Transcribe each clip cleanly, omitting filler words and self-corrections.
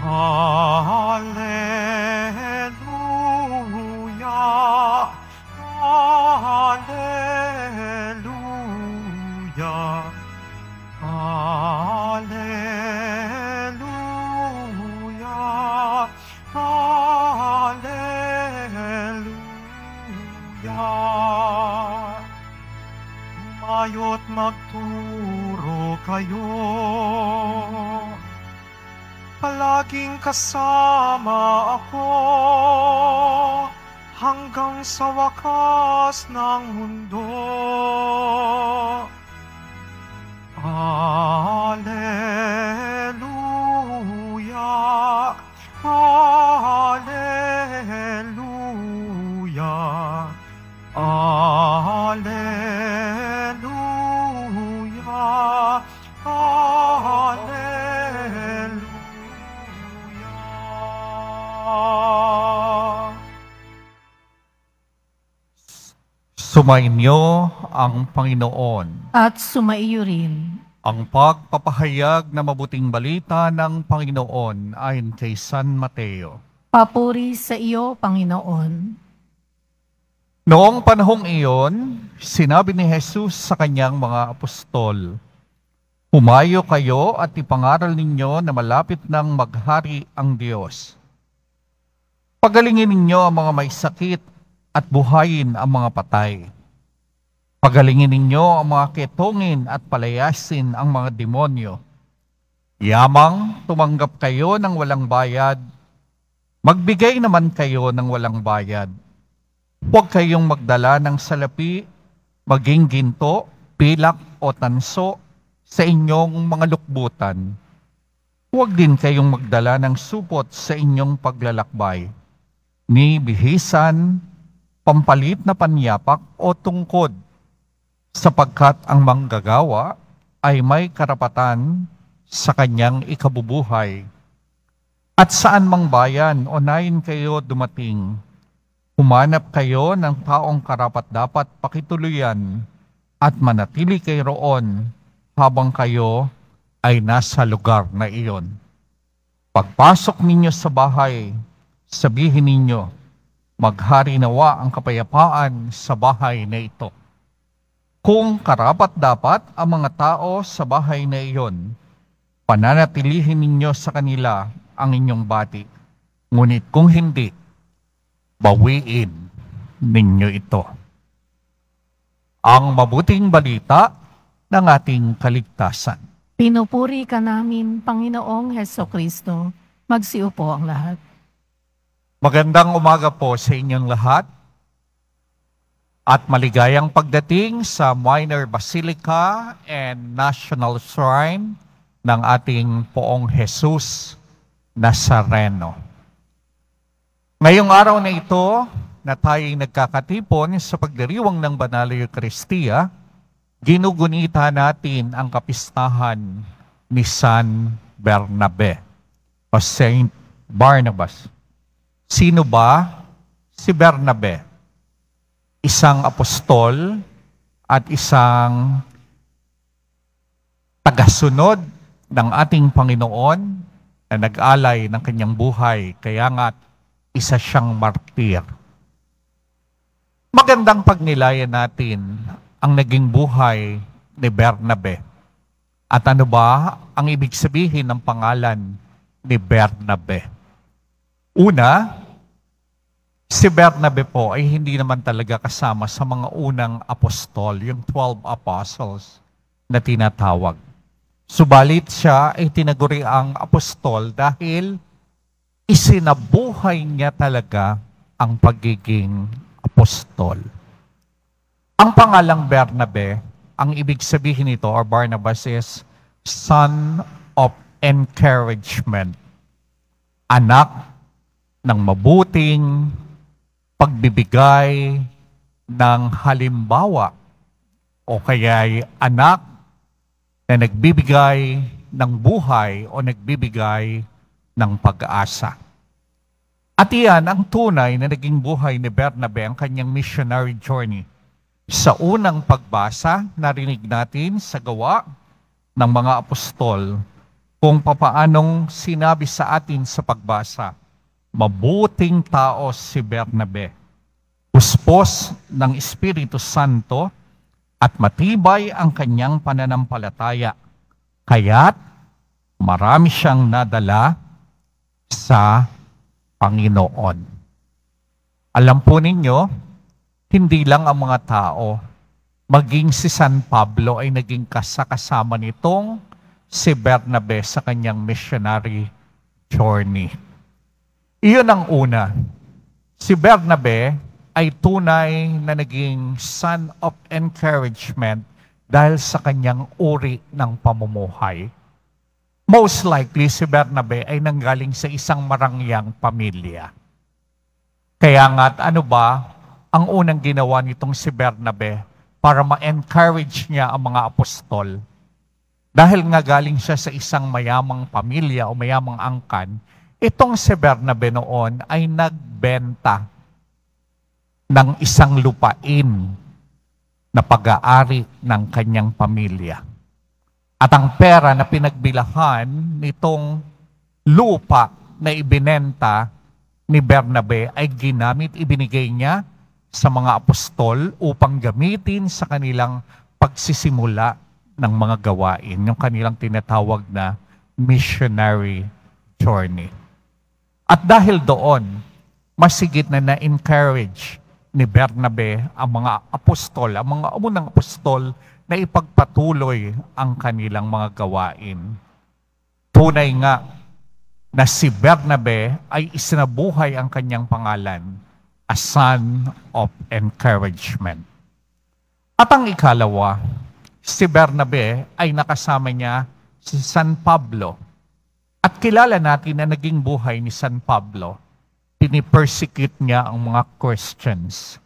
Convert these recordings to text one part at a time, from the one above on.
Alleluia, Alleluia, Alleluia, Alleluia. Mayo't magturo kayo, palaging kasama ako hanggang sa wakas ng mundo. Alleluia, Alleluia, Alleluia, Alleluia. Sumainyo ang Panginoon. At sumaiyo rin. Ang pagpapahayag na mabuting balita ng Panginoon ayon kay San Mateo. Papuri sa iyo, Panginoon. Noong panahong iyon, sinabi ni Jesus sa kanyang mga apostol, "Humayo kayo at ipangaral ninyo na malapit nang maghari ang Diyos. Pagalingin ninyo ang mga may sakit at buhayin ang mga patay. Pagalingin ninyo ang mga ketongin at palayasin ang mga demonyo. Yamang tumanggap kayo ng walang bayad, magbigay naman kayo ng walang bayad. Huwag kayong magdala ng salapi, maging ginto, pilak o tanso sa inyong mga lukbutan. Huwag din kayong magdala ng supot sa inyong paglalakbay, ni bihisan, pampalit na panyapak o tungkod, sapagkat ang manggagawa ay may karapatan sa kanyang ikabubuhay. At saan mang bayan o nain kayo dumating, humanap kayo ng taong karapat-dapat pakituluyan at manatili kayo roon habang kayo ay nasa lugar na iyon. Pagpasok ninyo sa bahay, sabihin ninyo, maghari nawa ang kapayapaan sa bahay na ito. Kung karapat-dapat ang mga tao sa bahay na iyon, pananatilihin ninyo sa kanila ang inyong bati. Ngunit kung hindi, bawiin ninyo ito." Ang mabuting balita ng ating kaligtasan. Pinupuri ka namin, Panginoong Hesukristo. Magsiupo ang lahat. Magandang umaga po sa inyong lahat at maligayang pagdating sa Minor Basilica and National Shrine ng ating Poong Jesus Nazareno. Ngayong araw na ito na tayo'y nagkakatipon sa pagdiriwang ng Banal na Eucharistia, ginugunita natin ang kapistahan ni San Bernabe o Saint Barnabas. Sino ba si Bernabe? Isang apostol at isang tagasunod ng ating Panginoon na nag-alay ng kanyang buhay, kaya nga isa siyang martir. Magandang pagnilayan natin ang naging buhay ni Bernabe. At ano ba ang ibig sabihin ng pangalan ni Bernabe? Una, si Bernabe po ay hindi naman talaga kasama sa mga unang apostol, yung 12 apostles na tinatawag. Subalit siya ay tinaguri ang apostol dahil isinabuhay niya talaga ang pagiging apostol. Ang pangalang Bernabe, ang ibig sabihin nito or Barnabas is son of encouragement. Anak ng mabuting pagbibigay ng halimbawa o kaya'y anak na nagbibigay ng buhay o nagbibigay ng pag-asa. At iyan ang tunay na naging buhay ni Bernabe, ang kanyang missionary journey. Sa unang pagbasa, narinig natin sa Gawa ng mga Apostol kung papaanong sinabi sa atin sa pagbasa, mabuting tao si Bernabe, puspos ng Espiritu Santo at matibay ang kanyang pananampalataya, kaya't marami siyang nadala sa Panginoon. Alam po ninyo, hindi lang ang mga tao, maging si San Pablo ay naging kasama nitong si Bernabe sa kanyang missionary journey. Iyon ang una. Si Bernabe ay tunay na naging son of encouragement dahil sa kanyang uri ng pamumuhay. Most likely, si Bernabe ay nanggaling sa isang marangyang pamilya. Kaya nga't ano ba ang unang ginawa nitong si Bernabe para ma-encourage niya ang mga apostol? Dahil nga galing siya sa isang mayamang pamilya o mayamang angkan, itong si Bernabe noon ay nagbenta ng isang lupain na pag-aari ng kanyang pamilya. At ang pera na pinagbilahan nitong lupa na ibinenta ni Bernabe ay ibinigay niya sa mga apostol upang gamitin sa kanilang pagsisimula ng mga gawain, yung kanilang tinatawag na missionary journey. At dahil doon, masigit na na-encourage ni Bernabe ang mga apostol, ang mga unang apostol na ipagpatuloy ang kanilang mga gawain. Tunay nga na si Bernabe ay isinabuhay ang kanyang pangalan, a son of encouragement. At ang ikalawa, si Bernabe ay nakasama niya si San Pablo. At kilala natin na naging buhay ni San Pablo, pinipersecute niya ang mga Christians.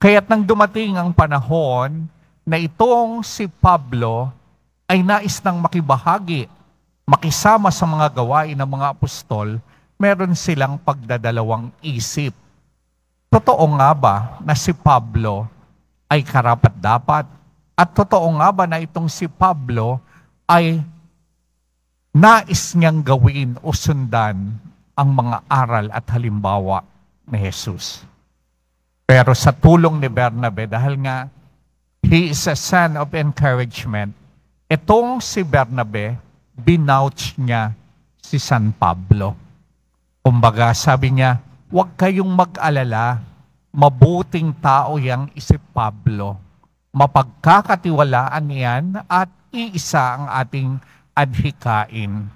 Kaya't nang dumating ang panahon na itong si Pablo ay nais nang makibahagi, makisama sa mga gawain ng mga apostol, meron silang pagdadalawang isip. Totoo nga ba na si Pablo ay karapat-dapat? At totoo nga ba na itong si Pablo ay nais niyang gawin o sundan ang mga aral at halimbawa ni Jesus? Pero sa tulong ni Bernabe, dahil nga he is a son of encouragement, itong si Bernabe, binouch niya si San Pablo. Kumbaga, sabi niya, huwag kayong mag-alala, mabuting tao yang si Pablo. Mapagkakatiwalaan niyan at iisa ang ating adhikain.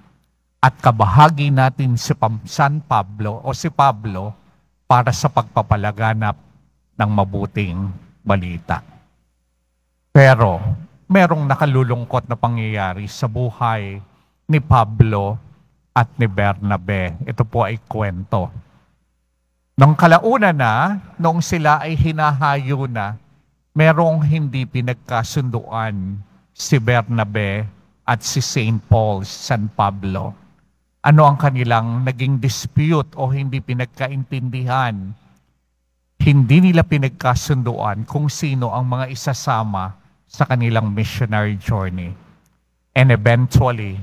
At kabahagi natin si San Pablo o si Pablo para sa pagpapalaganap ng mabuting balita. Pero merong nakalulungkot na pangyayari sa buhay ni Pablo at ni Bernabe. Ito po ay kwento. Nung kalauna na, nung sila ay hinahayo na, merong hindi pinagkasunduan si Bernabe at si St. Paul, San Pablo. Ano ang kanilang naging dispute o hindi pinagkaintindihan? Hindi nila pinagkasunduan kung sino ang mga isasama sa kanilang missionary journey. And eventually,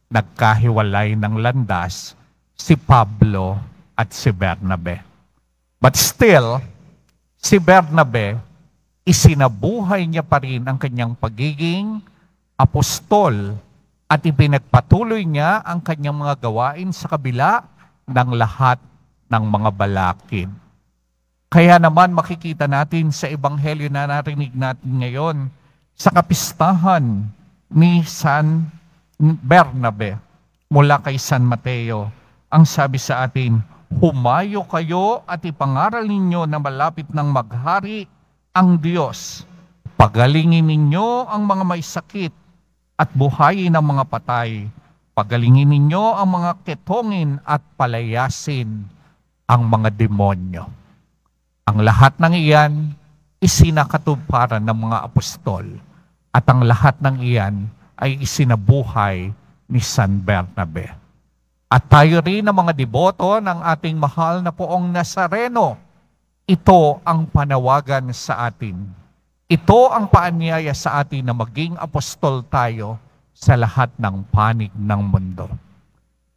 nagkahiwalay ng landas si Pablo at si Bernabe. But still, si Bernabe, isinabuhay niya pa rin ang kanyang pagiging apostol at ipinagpatuloy niya ang kanyang mga gawain sa kabila ng lahat ng mga balakid. Kaya naman makikita natin sa ebanghelyo na narinig natin ngayon sa kapistahan ni San Bernabe mula kay San Mateo, ang sabi sa atin, humayo kayo at ipangaral ninyo na malapit ng maghari ang Diyos. Pagalingin ninyo ang mga may sakit at buhayin ang mga patay. Pagalingin ninyo ang mga ketongin at palayasin ang mga demonyo. Ang lahat ng iyan isinakatuparan ng mga apostol at ang lahat ng iyan ay isinabuhay ni San Bernabe. At tayo rin ang mga deboto ng ating mahal na Poong Nazareno. Ito ang panawagan sa atin. Ito ang paanyaya sa atin na maging apostol tayo sa lahat ng panig ng mundo.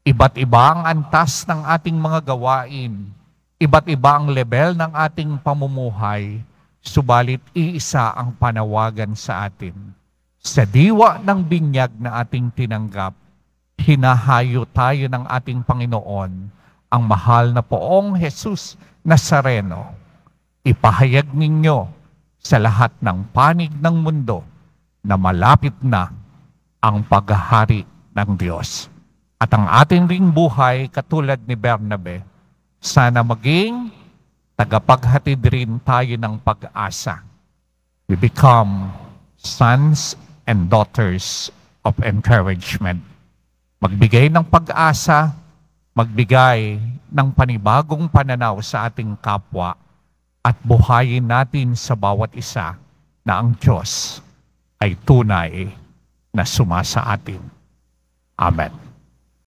Iba't iba ang antas ng ating mga gawain, iba't iba ang level ng ating pamumuhay, subalit iisa ang panawagan sa atin. Sa diwa ng binyag na ating tinanggap, hinahayo tayo ng ating Panginoon, ang mahal na Poong Jesus Nazareno. Ipahayag ninyo sa lahat ng panig ng mundo na malapit na ang paghahari ng Diyos. At ang ating ring buhay, katulad ni Bernabe, sana maging tagapaghatid rin tayo ng pag-asa. We become sons and daughters of encouragement. Magbigay ng pag-asa, magbigay ng panibagong pananaw sa ating kapwa, at buhayin natin sa bawat isa na ang Diyos ay tunay na sumasa atin. Amen.